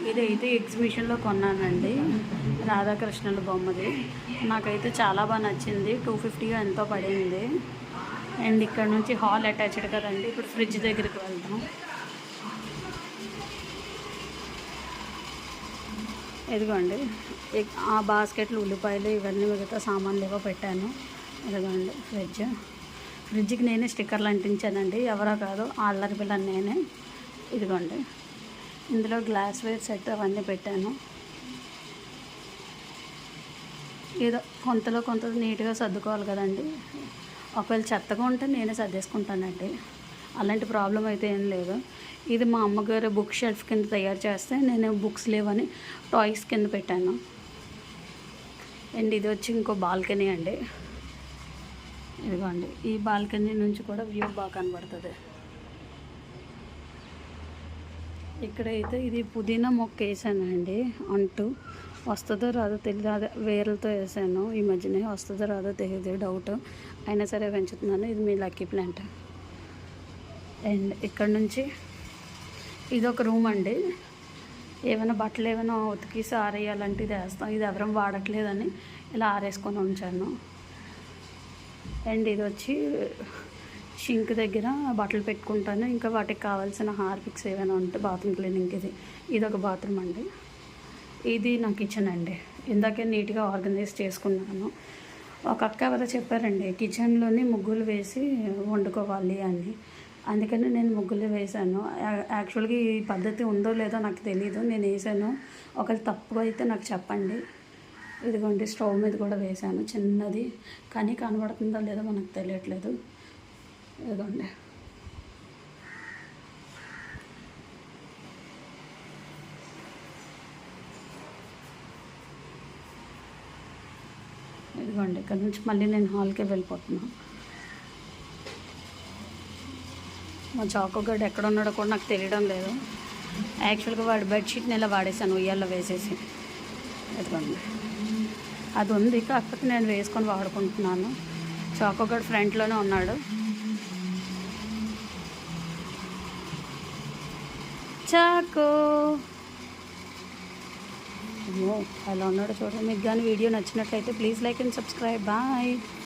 ఇదైతే ఎగ్జిబిషన్లో కొన్నానండి, రాధాకృష్ణుల బొమ్మది. నాకైతే చాలా బాగా నచ్చింది. 250 ఎంతో పడింది. అండ్ ఇక్కడ నుంచి హాల్ అటాచ్డ్ కదండి. ఇప్పుడు ఫ్రిడ్జ్ దగ్గరికి వెళ్దాం. ఇదిగోండి, ఆ బాస్కెట్లు ఉల్లిపాయలు ఇవన్నీ మిగతా సామాన్లు ఏవో పెట్టాను. ఇదిగోండి ఫ్రిడ్జ్కి నేనే స్టిక్కర్లు అంటించానండి, ఎవరో కాదు, అల్లరి పిల్లని నేనే. ఇదిగోండి, ఇందులో గ్లాస్వేర్ సెట్ అవన్నీ పెట్టాను. ఏదో కొంత నీట్గా సర్దుకోవాలి కదండి. ఒకవేళ చెత్తగా ఉంటే నేనే సర్దేసుకుంటానండి, అలాంటి ప్రాబ్లం అయితే ఏం లేదు. ఇది మా అమ్మగారు బుక్ షెల్ఫ్ కింద తయారు చేస్తే నేను బుక్స్ లేవని టాయ్స్ కింద పెట్టాను. అండ్ ఇది వచ్చి ఇంకో బాల్కనీ అండి. ఇదిగోండి, ఈ బాల్కనీ నుంచి కూడా వ్యూ బాగా కనబడుతుంది. ఇక్కడైతే ఇది పుదీనా మొక్క వేసానండి, అంటూ వస్తుందో రాదో తెలియదు. అదే వేర్లతో వేసాను, ఈ మధ్యనే వస్తుందో రాదో తెలియదు, డౌట్. అయినా సరే పెంచుతున్నాను. ఇది మీ లక్కీ ప్లాంట్. అండ్ ఇక్కడ నుంచి ఇది ఒక రూమ్ అండి. ఏమైనా బట్టలు ఏమైనా ఉతికేసి ఆరేయాలంటే ఇది వేస్తాం. ఇది ఎవరం వాడట్లేదని ఇలా ఆరేసుకొని ఉంచాను. అండ్ ఇది వచ్చి షింక్ దగ్గర బట్టలు పెట్టుకుంటాను. ఇంకా వాటికి కావాల్సిన హార్పిక్స్ ఏమైనా ఉంటే బాత్రూమ్ క్లీనింగ్కి ఇది ఒక బాత్రూమ్ అండి. ఇది నా కిచెన్ అండి. ఇందాకే నీట్గా ఆర్గనైజ్ చేసుకున్నాను. ఒక అక్క ఎవరో చెప్పారండి, కిచెన్లోని ముగ్గులు వేసి వండుకోవాలి అని. అందుకని నేను ముగ్గులు వేసాను. యాక్చువల్గా ఈ పద్ధతి ఉందో లేదో నాకు తెలీదు, నేను వేసాను. ఒకవేళ తప్పు అయితే నాకు చెప్పండి. ఇదిగోండి, స్టవ్ మీద కూడా వేసాను చిన్నది, కానీ కనబడుతుందో లేదో మనకు తెలియట్లేదు. ఇదిగోండి, ఇక్కడ నుంచి మళ్ళీ నేను హాల్కే వెళ్ళిపోతున్నాను. మా చాకోగడ్ ఎక్కడ ఉన్నాడో కూడా నాకు తెలియడం లేదు. యాక్చువల్గా వాడి బెడ్షీట్ని ఇలా వాడేసాను ఉయ్యాల్లో వేసేసి. ఇదిగోండి, అది ఉంది, కాకపోతే నేను వేసుకొని వాడుకుంటున్నాను. చాకోగడ్ ఫ్రంట్లోనే ఉన్నాడు. చాకో ఎలా ఉన్నాడో చూడండి. మీకు కానీ వీడియో నచ్చినట్లయితే please like and subscribe. Bye.